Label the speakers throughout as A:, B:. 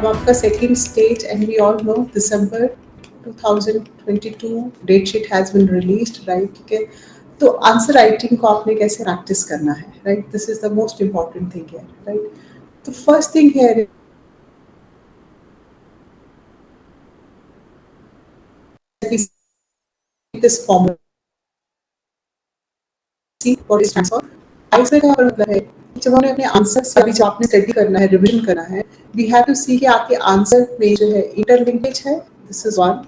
A: अब आपका second stage and we all know December 2022 date sheet has been released, right? ठीक है, तो आंसर राइटिंग को आपने कैसे प्रैक्टिस करना है, right? This is the most important thing here, right? तो first thing here is this formula see what is stands for. आइसर का मतलब है जब हमने अपने आंसर से अभी जब आपने स्टडी करना है, रिवीजन करना है, वी हैव टू सी कि आपके आंसर में जो है इंटरलिंकेज है, दिस इज वन,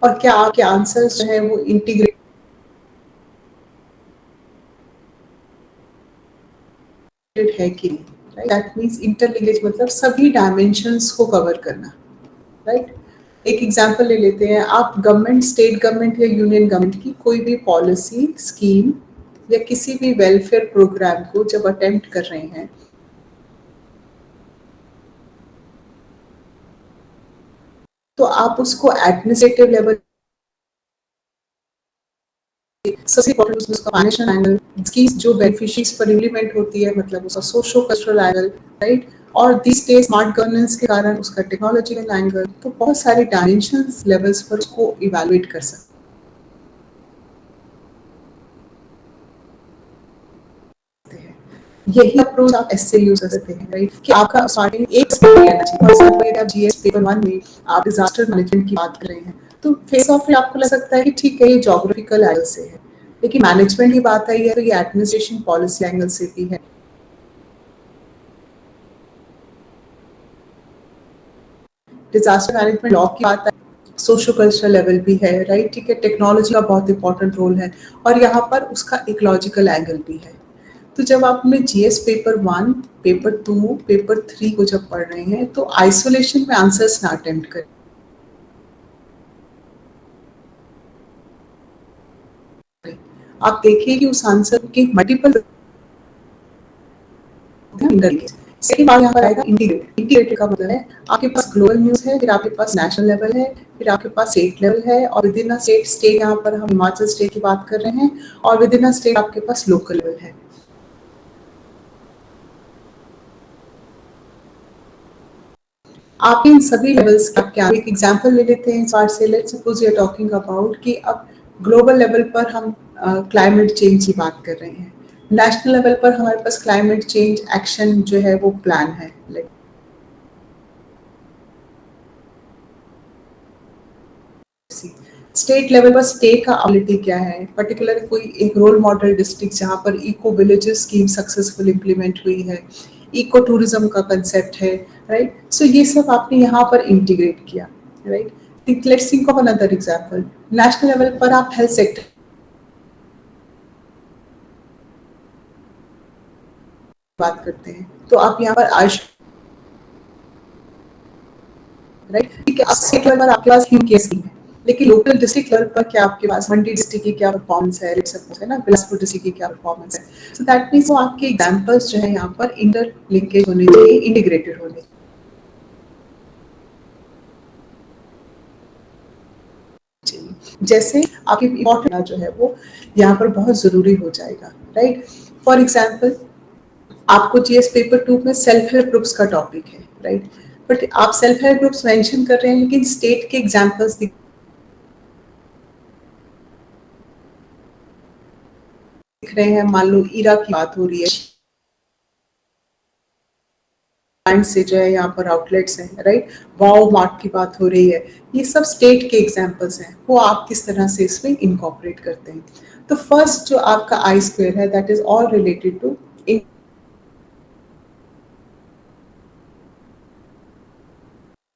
A: और क्या आपके आंसर्स जो है वो इंटीग्रेटेड है कि नहीं, दैट मीन्स इंटरलिंकेज मतलब सभी डायमेंशंस को कवर करना, राइट? एक एग्जांपल ले लेते हैं, आप गवर्नमेंट, स्टेट गवर्नमेंट या यूनियन गवर्नमेंट की कोई भी पॉलिसी, स्कीम या किसी भी वेलफेयर प्रोग्राम को जब अटेम्प्ट कर रहे हैं तो आप उसको एडमिनिस्ट्रेटिव लेवल, सबसे इम्पोर्टेंट उसमें उसका फाइनेंशियल एंगल, इसकी जो बेनिफिशियरीज पर इम्प्लीमेंट होती है मतलब उसका सोशो कल्चरल एंगल, राइट? और दिस डे स्मार्ट गवर्नेंस के कारण उसका टेक्नोलॉजिकल एंगल, तो बहुत सारे डायमेंशंस लेवल्स पर उसको इवैल्यूएट कर सकते हैं। यही अप्रोच आप एससे यूज कर सकते हैं, राइट? कि आपका स्टार्टिंग एक स्टेप लेना चाहिए। फॉर एग्जांपल आप जीएस पेपर 1 में आप डिजास्टर मैनेजमेंट की बात कर रहे हैं, तो फेस ऑफ में आपको लग सकता है कि ठीक है ये ज्योग्राफिकल एंगल से है, लेकिन मैनेजमेंट की बात आई है तो ये एडमिनिस्ट्रेशन पॉलिसी एंगल से भी है, डिजास्टर मैनेजमेंट लॉ की बात है, सोशो कल्चरल लेवल भी है, राइट? ठीक है, टेक्नोलॉजी का बहुत इंपॉर्टेंट रोल है और यहाँ पर उसका इकोलॉजिकल एंगल भी है। तो जब आप अपने जीएस पेपर 1, पेपर 2, पेपर 3 को जब पढ़ रहे हैं तो आइसोलेशन में आंसर्स ना अटेम्प्ट करें। आप देखिए कि उस आंसर के मल्टीपल सेकंड बात यहाँ पर आएगा इंटीग्रेटेड। इंटीग्रेटेड का मतलब है आपके पास ग्लोबल न्यूज है, फिर आपके पास नेशनल लेवल है, फिर आपके पास स्टेट लेवल है, और with in a state, state यहाँ पर हम हिमाचल स्टेट की बात कर रहे हैं, और विद इन अ स्टेट आपके पास लोकल लेवल है। आप इन सभी लेवल्स का क्या, एक एग्जांपल ले लेते हैं इस बार से, let's suppose you are talking about कि अब ग्लोबल लेवल पर हम क्लाइमेट चेंज की बात कर रहे हैं, नेशनल लेवल पर हमारे पास क्लाइमेट चेंज एक्शन जो है वो प्लान है, स्टेट लेवल पर स्टेट का एबिलिटी क्या है, पर्टिकुलर कोई एक रोल मॉडल डिस्ट्रिक्ट जहाँ पर eco villages scheme successful implement हुई है, इको टूरिज्म का कंसेप्ट है, राइट? सो ये सब आपने यहाँ पर इंटीग्रेट किया, right? Let's think of another example, national level पर आप हेल्थ सेक्टर बात करते हैं तो आप यहाँ पर आयुष, राइट? ठीक है, अब स्टेट लेवल पर आपके पास ह्यूमन केयर स्कीम है, लेकिन लोकल डिस्ट्रिक्ट लेवल पर क्या आपके पास मंडी डिस्ट्रिक्ट की क्या परफॉर्मेंस है, सपोज है ना बिलासपुर डिस्ट्रिक्ट की क्या परफॉर्मेंस है। सो दैट मीन्स वो आपके एग्जांपल्स जो है यहाँ पर इंटर लिंकेज होने चाहिए, इंटीग्रेटेड होने चाहिए। जैसे आपकी इम्पोर्टेंट जो है वो यहाँ पर बहुत जरूरी हो जाएगा, राइट? फॉर एग्जाम्पल आपको जीएस पेपर 2 में सेल्फ हेल्प ग्रुप्स का टॉपिक है, राइट? बट आप सेल्फ हेल्प ग्रुप्स मेंशन कर रहे हैं लेकिन स्टेट के एग्जांपल्स दिख रहे हैं, मान लो ईरा की बात हो रही है, ब्रांड से जो है यहाँ पर आउटलेट्स हैं, राइट? वाओ मार्ट की बात हो रही है, ये सब स्टेट के एग्जांपल्स हैं, वो आप किस तरह से इसमें इनकॉर्पोरेट करते हैं। तो फर्स्ट जो आपका आई स्क्वायर है that is all related to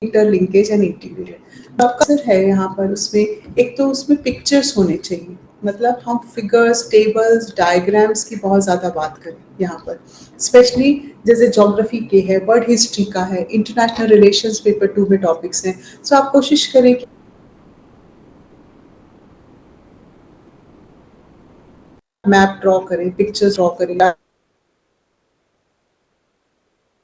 A: interlinkage and integrated. आपका सर है यहाँ पर उसमें एक तो उसमें पिक्चर्स होने चाहिए, मतलब हम फिगर्स, टेबल्स, डायग्राम्स की बहुत ज़्यादा बात करें यहाँ पर, स्पेशली जैसे ज्योग्राफी के है, वर्ल्ड हिस्ट्री का है, इंटरनेशनल रिलेशंस पेपर 2 में टॉपिक्स हैं। सो आप कोशिश करें कि मैप ड्रॉ करें, पिक्चर्स ड्रॉ करें,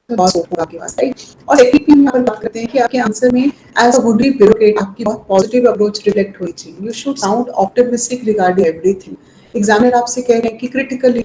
A: आपके पास, राइट? और टेक्निकली यहाँ पर बात करते हैं कि आपके आंसर में as a would be bureaucrat आपकी बहुत पॉजिटिव अप्रोच रिफ्लेक्ट होनी चाहिए, you should sound optimistic regarding everything. Examiner आपसे कह रहे हैं कि क्रिटिकल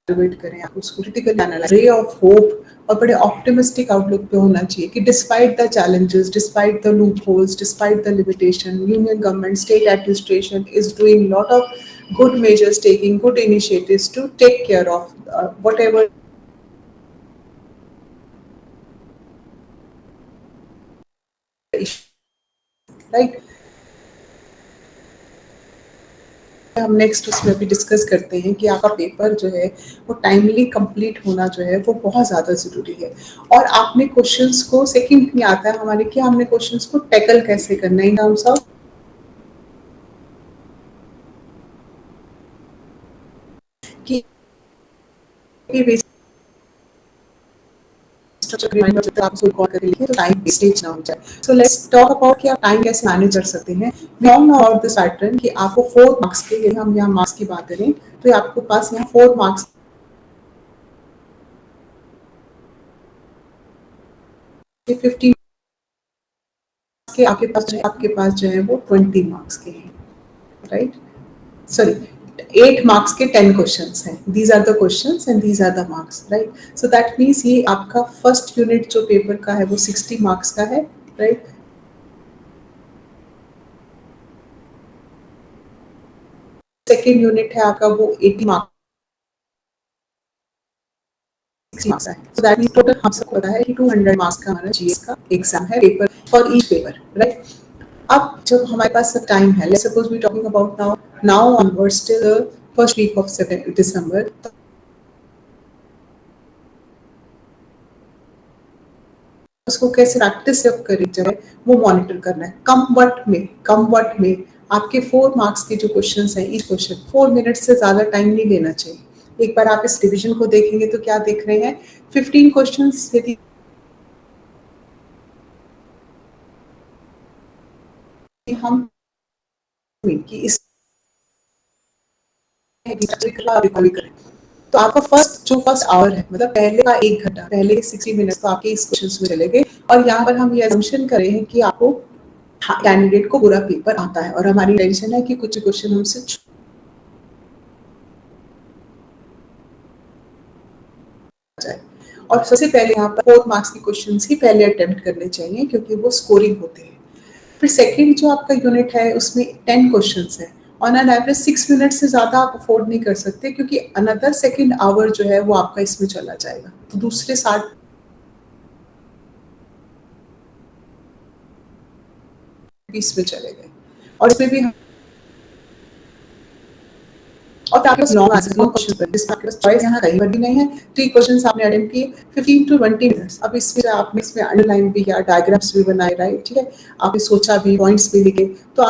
A: इवैल्यूएट करें, आप उसको critical analyse, ray of hope और बड़े ऑप्टिमिस्टिक आउटलुक पे होना चाहिए कि despite the challenges, despite the loop holes, despite the limitation, union government, state administration is doing lot of good measures, taking good initiatives to take care of whatever issue, right? हम next उसमें भी discuss करते हैं कि आपका paper जो है वो टाइमली कंप्लीट होना जो है वो बहुत ज़्यादा ज़रूरी है। और आपने क्वेश्चंस को सेकंड में आता है हमारे कि हमने क्वेश्चंस को टैकल कैसे करना है इन टर्म्स ऑफ कि आप उसको रिकॉर्ड करके लिखिए तो टाइम वेस्टेज ना हो जाए। सो लेट्स टॉक अबाउट कि आप टाइम कैसे मैनेज कर सकते हैं। We all know about this pattern कि आपको 4 मार्क्स के, यदि हम यहाँ मार्क्स की बात करें तो आपके पास यहाँ 4 मार्क्स 15 के आपके पास जो है वो 20 मार्क्स के हैं, राइट? सॉरी, 8 मार्क्स के 10 क्वेश्चंस हैं। These are the questions and these are the marks, right? So that means ये आपका फर्स्ट यूनिट जो पेपर का है वो 60 मार्क्स का है, राइट? सेकेंड यूनिट है आपका वो 80 मार्क्स मार्क्स है। सो दैट मींस टोटल हम सबको पता है कि 200 मार्क्स का हमारा जीएस का एग्जाम है, paper for each paper, right? अब जब हमारे पास टाइम है, let's suppose we talking about now onwards till first week of December, उसको कैसे प्रैक्टिस जब करी जाए वो मॉनिटर करना है। कम वट में आपके 4 मार्क्स के जो क्वेश्चंस हैं, ईच क्वेश्चन 4 मिनट से ज़्यादा टाइम नहीं लेना चाहिए। एक बार आप इस डिवीजन को देखेंगे तो क्या देख रहे हैं, 15 क्वेश्चंस यदि हम कि इस रिकॉर्ड करें तो आपका फर्स्ट आवर है, मतलब पहले का 1 घंटा, पहले 60 मिनट्स तो आपके इस क्वेश्चंस में चले गए। और यहाँ पर हम ये असम्पशन कर रहे हैं कि आपको कैंडिडेट को पूरा पेपर आता है और हमारी टेंशन है कि कुछ क्वेश्चन हमसे जाए। और सबसे पहले यहाँ पर 4 मार्क्स के क्वेश्चंस ही पहले अटेम्प्ट करने चाहिए क्योंकि वो स्कोरिंग होते हैं। फिर सेकंड जो आपका यूनिट है उसमें 10 क्वेश्चंस है। ऑन एन एवरेज 6 मिनट से ज़्यादा आप अफोर्ड नहीं कर सकते क्योंकि अनदर सेकंड आवर जो है वो आपका इसमें चला जाएगा। तो दूसरे 60 20 में चले गए और इसमें भी और आपके पास लॉन्ग आंसर लॉन्ग क्वेश्चन जिसमें आपके पास चॉइस यहाँ कहीं पर भी नहीं है। 3 क्वेश्चंस आपने अटेम्प्ट किए, 15 टू 20 मिनट्स। अब इसमें आपने इसमें अंडरलाइन भी किया, डायग्राम्स भी बनाए, राइट? ठीक है, आपने सोचा भी, पॉइंट्स भी लिखे, तो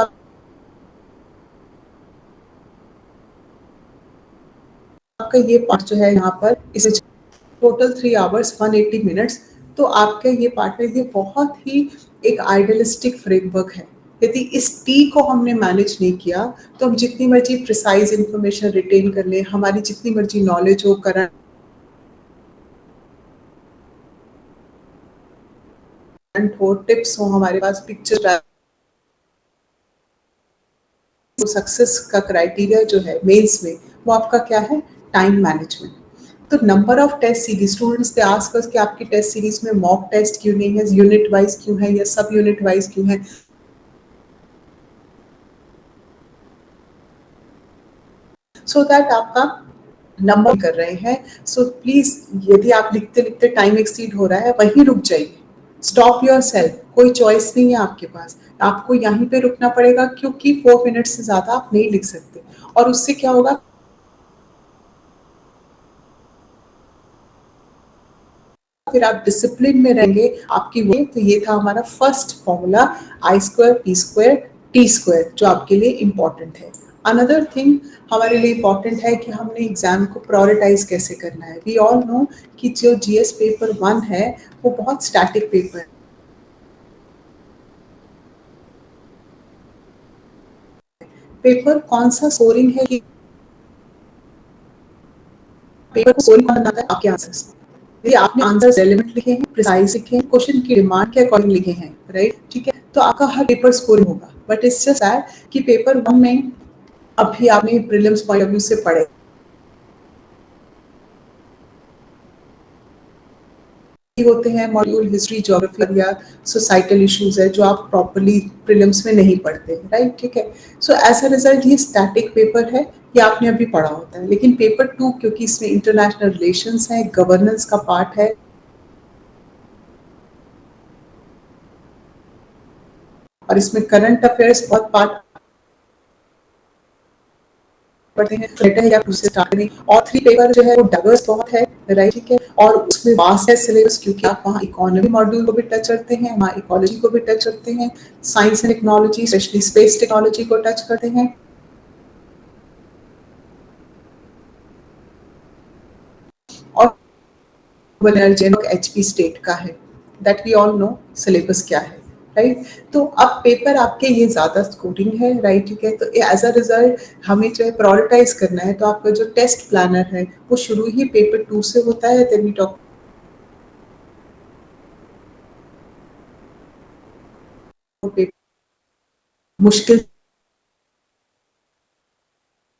A: आपका ये पार्ट जो है यहाँ पर इसे टोटल 3 आवर्स 180 मिनट्स। तो आपके ये पार्ट में ये बहुत ही एक आइडियलिस्टिक फ्रेमवर्क है। यदि इस टी को हमने मैनेज नहीं किया तो हम जितनी मर्जी प्रिसाइज इंफॉर्मेशन रिटेन कर लें, हमारी जितनी मर्जी नॉलेज हो, करंट हो, टिप्स हो हमारे पास, पिक्चर, तो सक्सेस का क्राइटेरिया जो है मेंस में वो आपका क्या है, टाइम मैनेजमेंट। तो number of test series, students they ask us कि आपकी टेस्ट सीरीज में मॉक टेस्ट क्यों नहीं है, यूनिट वाइज क्यों है या सब यूनिट वाइज क्यों है, सो दैट आपका नंबर कर रहे हैं। सो प्लीज यदि आप लिखते लिखते टाइम एक्सीड हो रहा है वहीं रुक जाइए, स्टॉप योर सेल्फ। कोई चॉइस नहीं है आपके पास, आपको यहीं पे रुकना पड़ेगा क्योंकि 4 मिनट से ज्यादा आप नहीं लिख सकते। और उससे क्या होगा, फिर आप डिसिप्लिन में रहेंगे आपकी वो। तो ये था हमारा first formula, I square P square T square, जो आपके लिए इम्पॉर्टेंट है। अनदर थिंग हमारे लिए इम्पॉर्टेंट है कि हमने एग्जाम को प्रायोरिटाइज कैसे करना है। वी ऑल नो कि जो जीएस पेपर 1 है वो बहुत स्टैटिक पेपर है। पेपर कौन सा स्कोरिंग है कि पेपर को स्कोरिंग कौन बनाता है, आपके आंसर्स। यदि आपने आंसर रेलेवेंट लिखे हैं, प्रिसाइज लिखे हैं, क्वेश्चन की डिमांड के अकॉर्डिंग लिखे हैं, राइट? ठीक है, तो आपका हर पेपर स्कोरिंग होगा। बट इट्स जस्ट दैट कि पेपर 1 में अभी आपने प्रीलिम्स पॉइंट ऑफ व्यू से पढ़े, होते हैं मॉड्यूल हिस्ट्री ज्योग्राफी या सोसाइटल इश्यूज है जो आप प्रॉपरली प्रीलिम्स में नहीं पढ़ते, राइट, ठीक है। सो एज अ रिजल्ट ये स्टैटिक पेपर है, ये आपने अभी पढ़ा होता है। लेकिन पेपर 2 क्योंकि इसमें इंटरनेशनल रिलेशंस है, गवर्नेंस का पार्ट है और इसमें करंट अफेयर्स बहुत पार्ट पढ़ते हैं, लेटर या उससे स्टार्ट करें। और 3 पेपर जो है वो डाइवर्स बहुत है, राइट, ठीक है। और उसमें वास्ट है सिलेबस क्योंकि आप वहाँ इकोनॉमी मॉड्यूल को भी टच करते हैं, वहाँ इकोलॉजी को भी टच करते हैं, science and technology specially space technology को टच करते हैं और एनर्जी एचपी स्टेट का है, that we all know syllabus क्या है, राइट। तो अब पेपर आपके ये ज्यादा स्कोरिंग है, राइट, ठीक है। तो एज अ रिजल्ट हमें जो है प्रायोरिटाइज करना है, तो आपका जो टेस्ट प्लानर है वो शुरू ही पेपर 2 से होता है, देन वी टॉक मुश्किल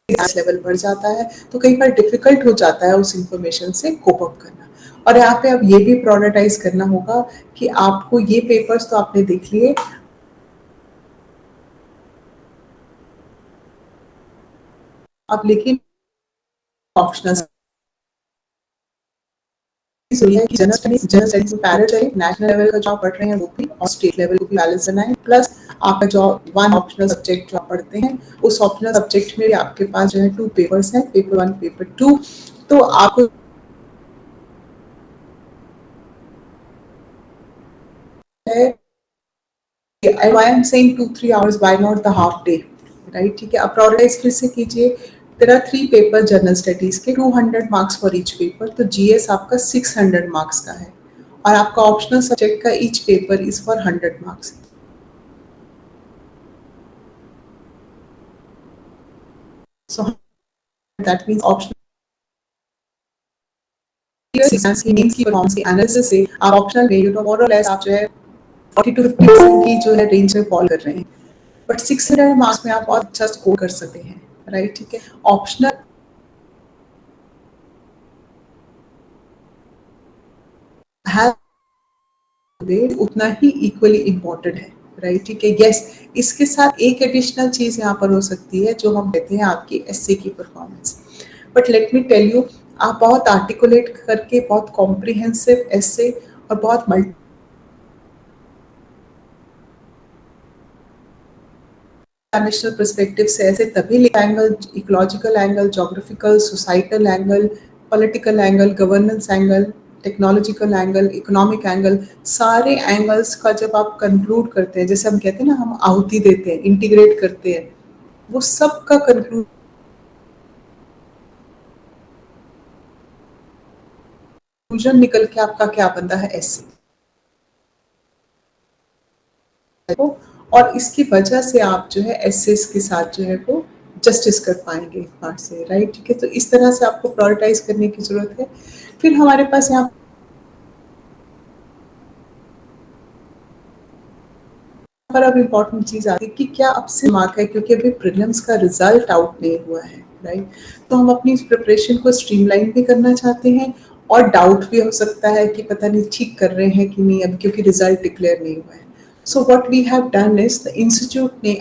A: लेवल बढ़ जाता है, तो कई बार डिफिकल्ट हो जाता है उस इंफॉर्मेशन से कोप अप करना। और यहाँ पे अब ये भी प्रायोरिटाइज करना होगा कि आपको ये पेपर्स तो आपने देख लिए, अब लेकिन ऑप्शनल सुनिए कि जनरल स्टडीज में पैरेलल चले, नेशनल लेवल का जो आप पढ़ रहे हैं वो भी और स्टेट लेवल को भी बैलेंस करना है। प्लस आपका जो वन ऑप्शनल सब्जेक्ट जो आप पढ़ते हैं उस ऑप्शनल सब्जेक्ट में भी आपके पास जो है 2 पेपर्स हैं, पेपर 1 पेपर 2। तो आपको है why I'm saying 2-3 hours, why not the half day, right, ठीक है। अब प्रायोरिटाइज फिर से कीजिए। There are 3 paper general studies के, 200 मार्क्स फॉर ईच पेपर, तो जीएस आपका 600 मार्क्स का है और आपका ऑप्शनल सब्जेक्ट का each paper is for 100 marks. So that means optional exams की मेंस की परफॉर्मेंस की एनालिसिस से आप ऑप्शनल में यू नो मोर और लेस आप जो है 40 to 50% की जो है रेंज में फॉल कर रहे हैं, बट 600 मार्क्स में आप बहुत अच्छा स्कोर कर सकते हैं, राइट, ठीक है। ऑप्शनल है उतना ही इक्वली इम्पोर्टेंट है, राइट, ठीक है। यस, इसके साथ एक एडिशनल चीज यहाँ पर हो सकती है जो हम कहते हैं आपकी एसए की performance. But let me tell you, आप बहुत आर्टिकुलेट करके बहुत कॉम्प्रिहेंसिव एसए और बहुत मल्टी डायमेंशनल पर्सपेक्टिव से ऐसे तभी angle, ecological angle, geographical, societal angle, political angle, governance angle, technological angle, economic angle, सारे एंगल्स का जब आप कंक्लूड करते हैं, जैसे हम कहते हैं ना, हम आहुति देते हैं, इंटीग्रेट करते हैं, वो सब का कंक्लूजन निकल के आपका क्या बनता है ऐसे को। और इसकी वजह से आप जो है एसेस के साथ जो है वो जस्टिस कर पाएंगे एक बार से, राइट, ठीक है। तो इस तरह से आपको प्रायोरिटाइज करने की जरूरत है। फिर हमारे पास यहाँ पर अब इम्पोर्टेंट चीज आती है कि क्या आपसे मार्क है, क्योंकि अभी प्रीलिम्स का रिजल्ट आउट नहीं हुआ है, राइट। तो हम अपनी इस प्रिपरेशन को स्ट्रीमलाइन भी करना चाहते हैं और डाउट भी हो सकता है कि पता नहीं ठीक कर रहे हैं कि नहीं अब, क्योंकि रिजल्ट डिक्लेयर नहीं हुआ है। So what we have done is the institute ने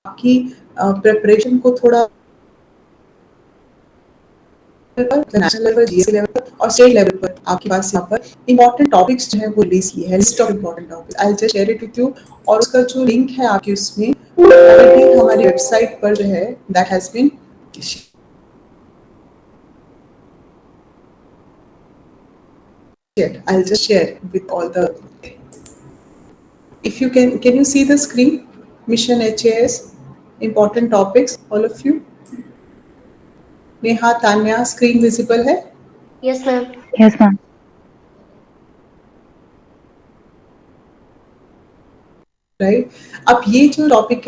A: आपकी प्रिपरेशन को थोड़ा नेशनल लेवल, जीएससी लेवल पर और स्टेट लेवल पर आपके पास यहाँ पर इंपॉर्टेंट टॉपिक्स जो है वो रिलीज किए हैं, list of important topics. I just share it with you. और उसका जो लिंक है आपके उसमें ऑलरेडी हमारी वेबसाइट पर जो है that has been shared. I'll just share with all the. If you can you see the screen? Mission HAS, important topics, all of you. Neha, Tanya, screen visible है,
B: yes ma'am.
C: Yes, ma'am.
A: Right. अब ये जो topic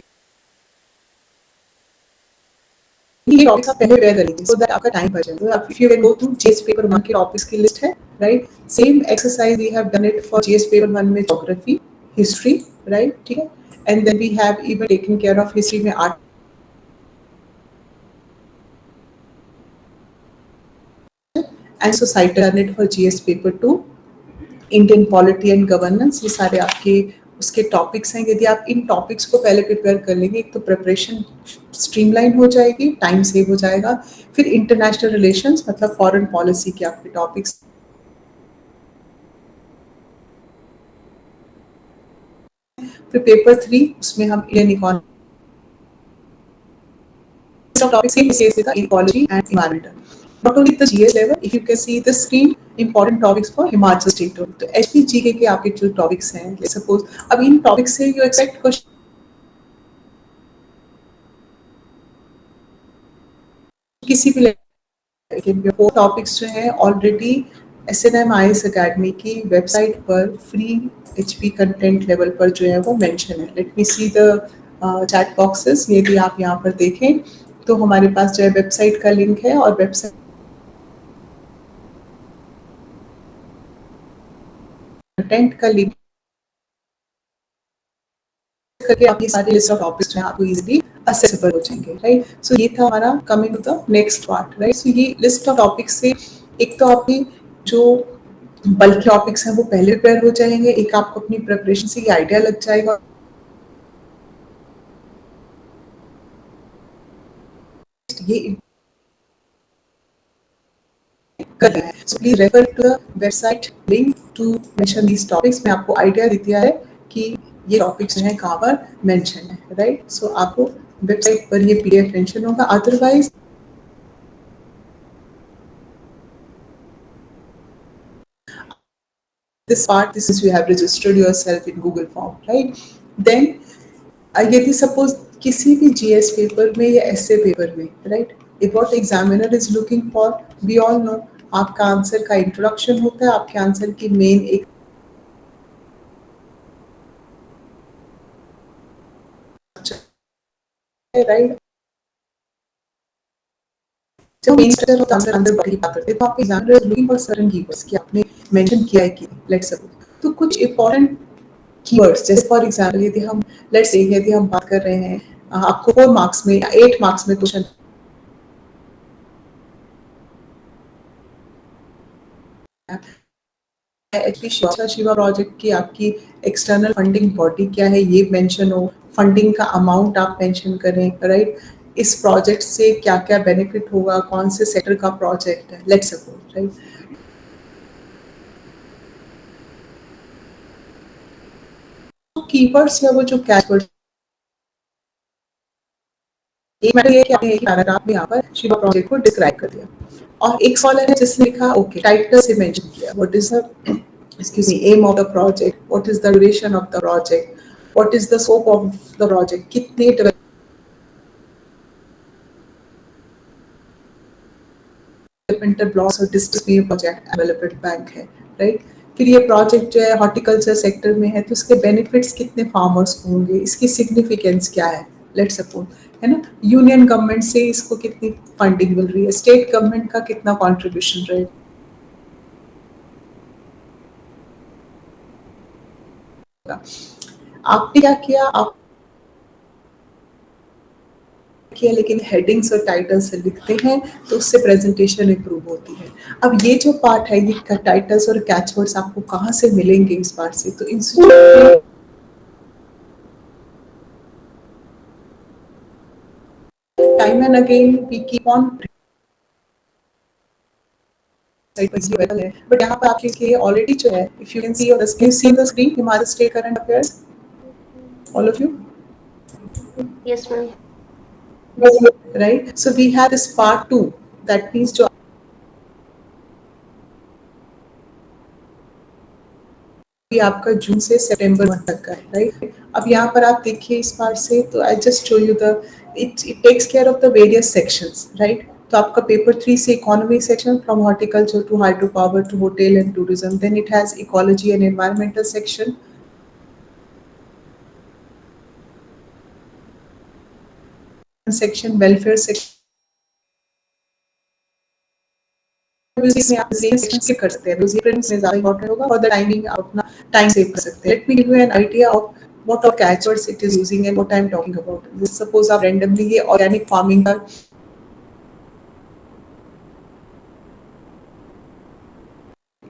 A: ये topics आप पहले prepare करेंगे so that आपका time बचे। तो if you can go through GS paper 1 के टॉपिक्स की लिस्ट है, right. Same exercise we have done it for GS paper 1 में ज्योग्राफी, हिस्ट्री, राइट, ठीक है। And then we have even taken care of history में art and society learn for GS paper 2, Indian polity and governance, ये सारे आपके उसके topics हैं। यदि आप इन टॉपिक्स को पहले प्रिपेयर कर लेंगे, एक तो प्रिपरेशन स्ट्रीमलाइन हो जाएगी, टाइम सेव हो जाएगा। फिर इंटरनेशनल रिलेशंस मतलब फॉरेन पॉलिसी के आपके टॉपिक्स। फिर पेपर 3 उसमें हम Indian economy topics same is with the ecology and environmental. Not only the GS level, if you can see the screen important topics for Himachal State. तो HPGK के आपके जो topics हैं, सपोज अब इन topics से you expect question किसी भी level, वो टॉपिक्स जो हैं ऑलरेडी SNM-IS अकेडमी की वेबसाइट पर फ्री HP कंटेंट लेवल पर जो है वो मेंशन है। Let me see the chat boxes. यदि आप यहाँ पर देखें तो हमारे पास जो है वेबसाइट का लिंक है और वेबसाइट कंटेंट का लिंक करके आप ये सारे लिस्ट ऑफ टॉपिक्स जो हैं आपको इजीली असेसेबल हो जाएंगे, राइट। सो ये था हमारा coming to the next part, right. So ये लिस्ट ऑफ टॉपिक्स से एक तो आपकी जो बल्क टॉपिक्स हैं वो पहले प्रिपेयर हो जाएंगे, एक आपको अपनी प्रिपरेशन से ये आइडिया लग जाएगा। ये कर रहा है, so please refer to the website link to mention these topics. मैं आपको आइडिया दे दिया है कि ये टॉपिक्स जो हैं कहाँ पर मेंशन है, राइट। सो आपको वेबसाइट पर ये PDF मेंशन होगा। Otherwise this part, this is you have registered yourself in Google form, right? Then यदि सपोज किसी भी GS पेपर में या essay पेपर में, right, if what examiner is looking for, we all know आपका answer का introduction होता है, आपके आंसर की मेन एक राइट, जब मेन स्ट्रक्चर होता है आंसर अंदर बड़ी बात करते हैं, तो आपके examiner is looking for certain keywords कि आपने मेंशन किया है कि लेट्स सपोज तो कुछ इंपॉर्टेंट कीवर्ड्स, जैसे फॉर एग्जांपल यदि हम लेट्स से यदि हम बात कर रहे हैं आपको 4 मार्क्स में या 8 मार्क्स में क्वेश्चन एचपी शिवा प्रोजेक्ट की आपकी एक्सटर्नल फंडिंग बॉडी क्या है ये मेंशन हो, फंडिंग का अमाउंट आप मेंशन करें, राइट। इस प्रोजेक्ट से क्या क्या बेनिफिट होगा, कौन से सेक्टर का प्रोजेक्ट है, लेट्स सपोज, राइट। कीवर्ड्स या वो जो कैचवर्ड एक मैटर ये कि आपने एक पैराग्राफ में यहाँ पर शिवा प्रोजेक्ट को डिस्क्राइब कर दिया, और एक स्कॉलर है जिसने लिखा ओके टाइटल से मेंशन किया what is the excuse me aim of the project, what is the duration of the project, what is the scope of the project, कितने डेवलपमेंटल ब्लॉक्स और डिस्ट्रिक्ट में प्रोजेक्ट डेवलपमेंट बैंक है, right. फिर ये project जो है horticulture sector में है तो इसके बेनिफिट्स कितने फार्मर्स को होंगे, इसकी सिग्निफिकेंस क्या है, लेट सपोज, है ना। यूनियन गवर्नमेंट से इसको कितनी फंडिंग मिल रही है, स्टेट गवर्नमेंट का कितना कॉन्ट्रीब्यूशन रहेगा। आपने क्या किया, आप किया लेकिन हेडिंग्स और टाइटल से लिखते हैं तो उससे प्रेजेंटेशन इंप्रूव होती है। अब ये जो पार्ट है ये टाइटल्स और कैचवर्ड्स आपको कहाँ से मिलेंगे इस बार से, तो institute time and again we keep on but यहाँ पे आपके लिए ऑलरेडी जो है if you can see on the screen Himachal state current affairs all of you
B: Yes, ma'am.
A: right, so we have this part 2 that means जो ये आपका जून से सितंबर तक का है, राइट। अब यहाँ पर आप देखिए इस बार से तो I just show you the it takes care of the various sections, right. तो आपका पेपर 3 से economy section from horticulture to hydro power to hotel and tourism, then it has ecology and environmental section, section welfare section music में आप section से कर सकते हैं, music में ज़्यादा इम्पोर्टेंट होगा और द टाइमिंग आप अपना टाइम सेव कर सकते हैं। Let me give you an idea of what all catchwords it is using and what I'm talking about. Suppose आप randomly ये organic farming का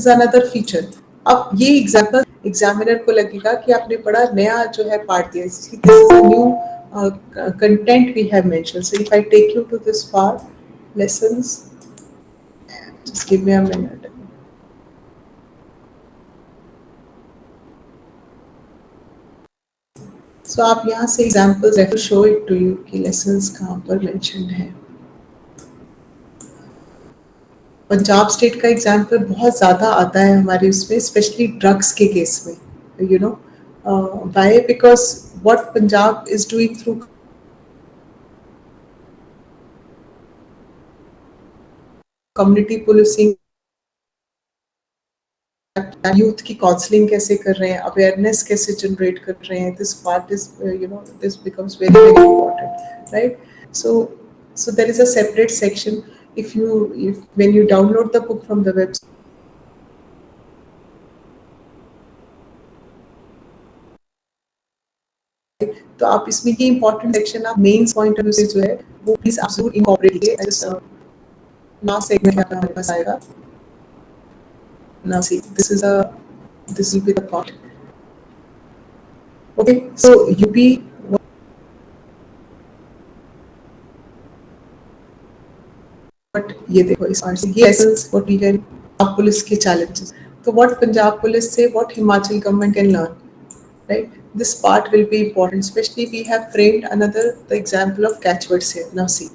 A: इज अनदर फीचर। अब ये एग्जाम्पल एग्जामिनर को लगेगा कि आपने बड़ा नया जो है पार्ट दिया, this is a new content we have mention. So if I take you to this part lessons, just give me a minute. So आप यहाँ से examples refer show it to you कि लेसन्स कहाँ पर mentioned है। Punjab state का example बहुत ज़्यादा आता है हमारे उसमें, स्पेशली ड्रग्स के केस में, you know why, because what Punjab is doing through community policing, youth की काउंसलिंग कैसे कर रहे हैं, अवेयरनेस कैसे जनरेट कर रहे हैं, this part is this becomes very very important, right. So there is a separate section. If when you download the book from the website, तो आप इसमें ये इम्पोर्टेंट सेक्शन आप मेंस पॉइंट ऑफ व्यू से जो है वो प्लीज आप जरूर इनकॉर्पोरेट कीजिए। लास्ट सेगमेंट में हमारे पास आएगा। Now see, this will be the part. Okay, so UP, but ये देखो इस पार्ट से ये essence what we can Punjab police के चैलेंजेस। तो व्हाट पंजाब पुलिस से what Himachal government can learn, right? This part will be important, especially we have framed another the example of catchwords here. Now see,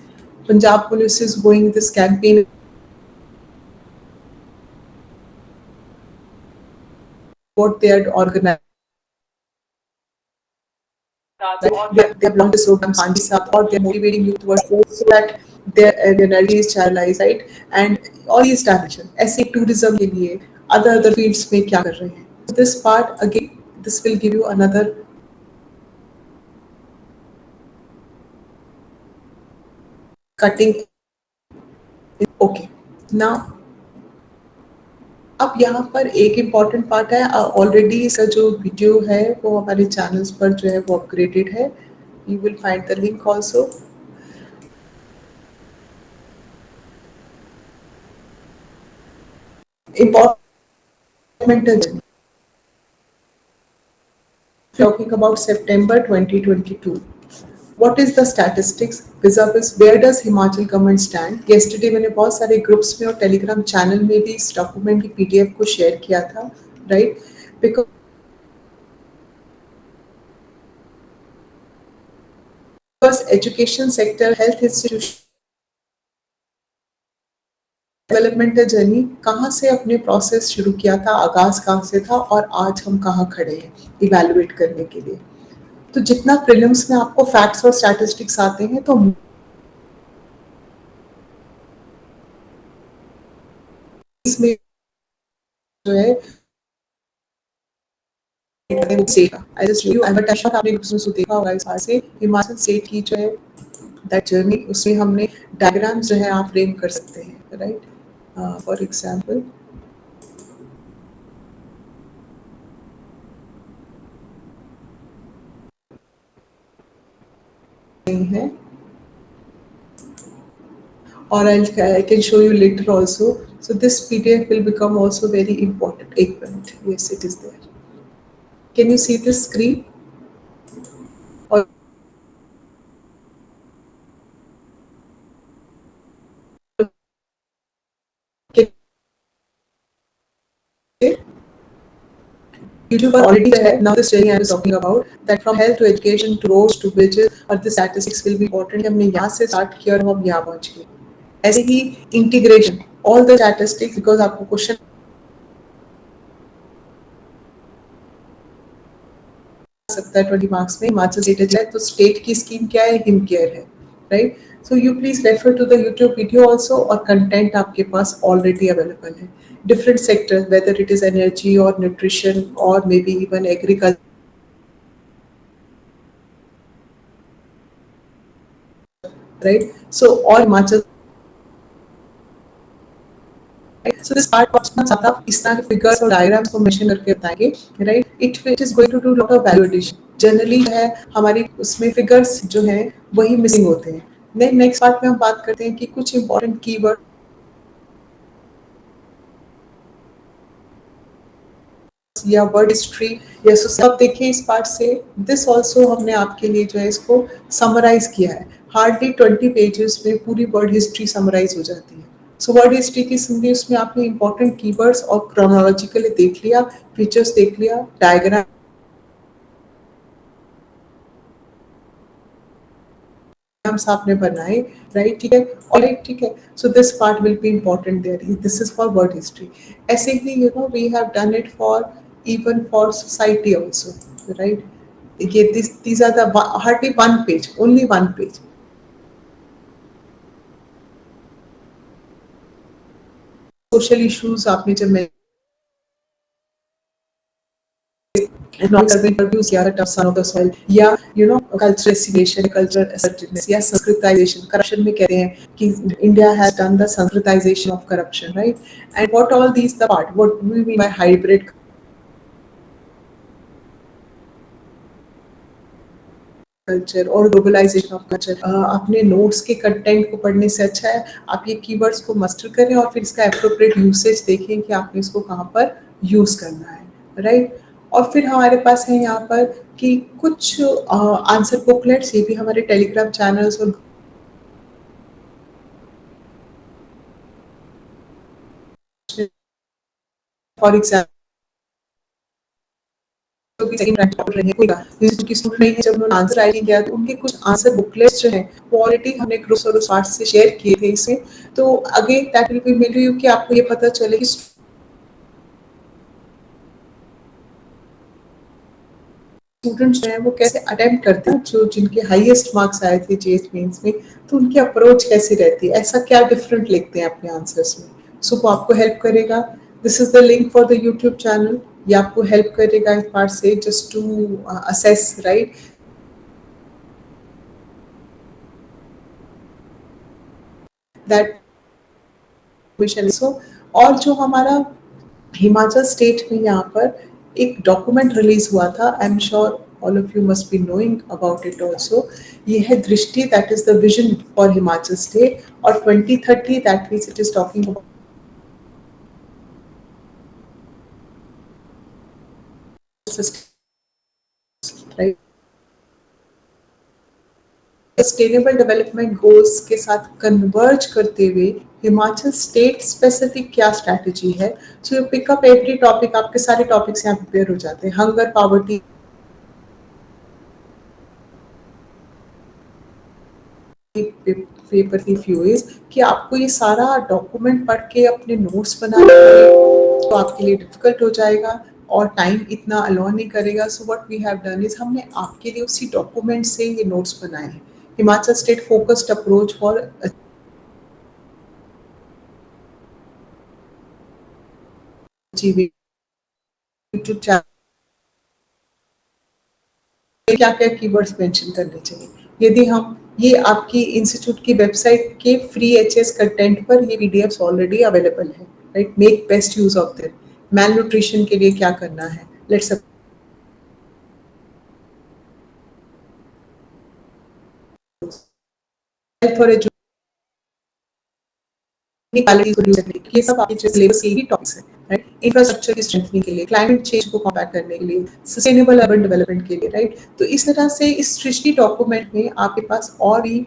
A: Punjab police is going this campaign, what they are organized, they have launched this program Sanji Saath, or they are motivating youth towards sports so that their energy is channelized, right? And all these dimension ऐसे tourism के लिए other fields में क्या कर रहे हैं। So this part again, this will give you another cutting. Okay, now अब यहाँ पर एक इम्पॉर्टेंट पार्ट है, ऑलरेडी इसका जो वीडियो है वो हमारे चैनल्स पर जो है वो अपग्रेडेड है, you will find the link also. Important talking about September 2022. What is the statistics vis-a-vis where does Himachal government stand? Yesterday मैंने बहुत सारे ग्रुप्स में और टेलीग्राम चैनल में भी इस डॉक्यूमेंट की पीडीएफ को शेयर किया था, right? Because education sector, health institution, development journey कहाँ से अपने प्रोसेस शुरू किया था, आगाज कहाँ से था और आज हम कहाँ खड़े हैं इवैल्यूएट करने के लिए। तो जितना प्रीलिम्स में आपको फैक्ट्स और स्टैटिस्टिक्स आते हैं तो इसमें जो है हिमाचल स्टेट की जो है दैट जर्नी, उसमें हमने डायग्राम्स जो है आप फ्रेम कर सकते हैं, राइट? फॉर एग्जाम्पल है, or I can show you later also. So this PDF will become also very important. एक minute, yes it is there. Can you see this screen? Or can YouTube already there. Now this journey I was talking about, that from health to education to roads to bridges, और the statistics will be important. हमने यहाँ से start किया और हम यहाँ पहुँच गए। ऐसे ही integration, all the statistics, because आपको question सकता है 20 मार्क्स में, हिमाचल स्टेट है तो स्टेट की स्कीम क्या है, हिम केयर है, right? So you please refer to the YouTube video also, और कंटेंट आपके पास ऑलरेडी अवेलेबल है। Different sectors, whether it is energy और न्यूट्रिशन और maybe even agriculture, right? So और Himachal, so this part was not ज़्यादा इस तरह के फिगर्स और डायग्राम्स को मेंशन करके बताएंगे, right? It is going to do lot of value addition. Generally है हमारी उसमें फिगर्स जो हैं वही मिसिंग होते हैं। नेक्स्ट पार्ट में हम बात करते हैं कि कुछ इंपॉर्टेंट कीवर्ड या वर्ड हिस्ट्री या सब देखिए इस पार्ट से। दिस ऑल्सो हमने आपके लिए जो है इसको समराइज किया है। हार्डली 20 पेजेस में पूरी वर्ड हिस्ट्री समराइज हो जाती है। सो वर्ड हिस्ट्री की समझी उसमें आपने इंपॉर्टेंट कीवर्ड्स और क्रोनोलॉजिकली देख लिया, फीचर्स देख लिया, डायग्राम आपने बनाए, राइट, ठीक है। और एक ठीक है, so this part will be important there, this is for world history. ऐसे ही we have done it for even for society also, right. ये these are the hardly one page, only one page। Social issues आपने जब मैं interviews किया था, son of the soil, या cultural assimilation, cultural assertiveness, या संस्कृताइजेशन, करप्शन में कहते हैं कि India has done the Sanskritisation of corruption, right? And what all these the part, what we mean by hybrid culture और globalisation of culture. अपने notes के content को पढ़ने से अच्छा है आप ये कीवर्ड्स को मास्टर करें और फिर इसका एप्रोप्रिएट यूसेज देखें कि आपने इसको कहाँ पर यूज करना है, राइट। और फिर हमारे पास है यहाँ पर कि कुछ आंसर बुकलेट्स, ये भी हमारे टेलीग्राम चैनल्स और फॉर एग्जाम्पल जब उन्होंने आंसर राइटिंग किया तो उनके कुछ आंसर बुकलेट्स जो हैं वो ऑलरेडी हमने ग्रुप्स और पार्ट से शेयर किए थे इसमें। तो again that will be made you कि आपको ये पता चले कि स्टूडेंट्स जो हैं वो कैसे अटेम्प्ट करते हैं, जो जिनके हाईएस्ट मार्क्स आए थे जेएस मेंस में, तो उनकी अप्रोच कैसे रहती है, ऐसा क्या डिफरेंट लिखते हैं अपने आंसर्स में। सो वो आपको हेल्प करेगा। This is the link for the YouTube channel. ये आपको हेल्प करेगा इस पार्ट से just to assess, right, that mission. So और जो हमारा हिमाचल स्टेट में यहाँ पर एक डॉक्यूमेंट रिलीज हुआ था, I am sure all of you must be knowing about it also. ये है Drishti, that is the vision for Himachal state, और 2030 that means it is talking about, right, sustainable development goals के साथ कन्वर्ज करते हुए Himachal state specific क्या strategy है। So you pick up every topic, आपके सारे टॉपिक्स यहाँ प्रिपेयर हो जाते हैं। हंगर, पॉवर्टी, पेपर की फ्यूज कि आपको ये सारा डॉक्यूमेंट पढ़ के अपने नोट्स बनाने पड़े तो आपके लिए डिफिकल्ट हो जाएगा और टाइम इतना अलाउ नहीं करेगा। So what we have done is हमने आपके लिए उसी डॉक्यूमेंट से ये नोट्स बनाए हैं। Himachal state focused approach for achieving YouTube channel, क्या क्या कीवर्ड्स मेंशन करने चाहिए। यदि हम ये आपकी इंस्टीट्यूट की वेबसाइट के फ्री एचएस कंटेंट पर ये पीडीएफ्स ऑलरेडी अवेलेबल है, right. Make best use of them. Malnutrition के लिए क्या करना है, लेट्स फॉर ये सब आपके सिलेबस के ही टॉपिक्स हैं, राइट। इंफ्रास्ट्रक्चर की स्ट्रेंथनिंग के लिए, क्लाइमेट चेंज को कॉम्बैट करने के लिए, सस्टेनेबल अर्बन डेवलपमेंट के लिए, राइट। तो इस तरह से इस सृष्टि डॉक्यूमेंट में आपके पास और भी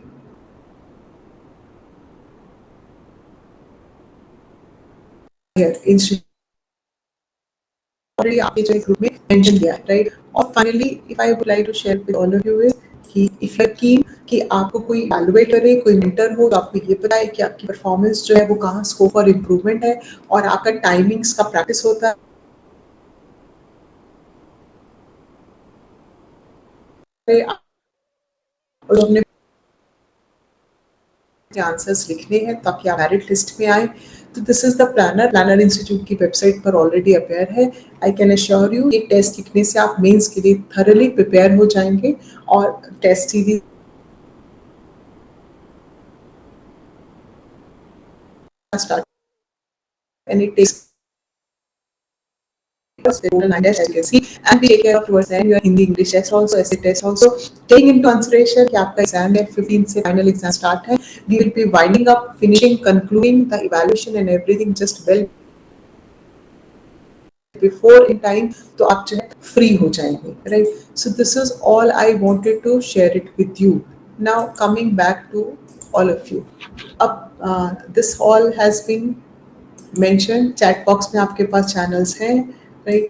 A: ऑलरेडी आपके जो ग्रुप में मेंशन किया है, राइट। और finally if I would like to share with all of you is कि इफ यू आर कीन कि आपको कोई इवैल्यूएट करे, कोई मेंटर हो, तो आपको ये पता है कि आपकी परफॉर्मेंस जो है वो कहाँ स्कोप फॉर इम्प्रूवमेंट है, और आपका टाइमिंग्स का प्रैक्टिस होता है और हमने आंसर्स लिखने हैं ताकि आप मेरिट लिस्ट में आए। तो this is the planner institute की वेबसाइट पर ऑलरेडी अपेयर है। आई कैन अश्योर यू ये टेस्ट लिखने से आप मेंस के लिए थरली प्रिपेयर हो जाएंगे और test series start and it takes and we take care of towards end your Hindi English test also, essay test also, taking into consideration कि आपका एग्जाम है 15 से फाइनल एग्जाम स्टार्ट है। we will be winding up, finishing, concluding the evaluation and everything just well before in time, तो आप जो है free हो जाएंगे, right? So this is all I wanted to share it with you. Now coming back to all of you. अब this all has been mention. Chat box में आपके पास channels हैं, राइट?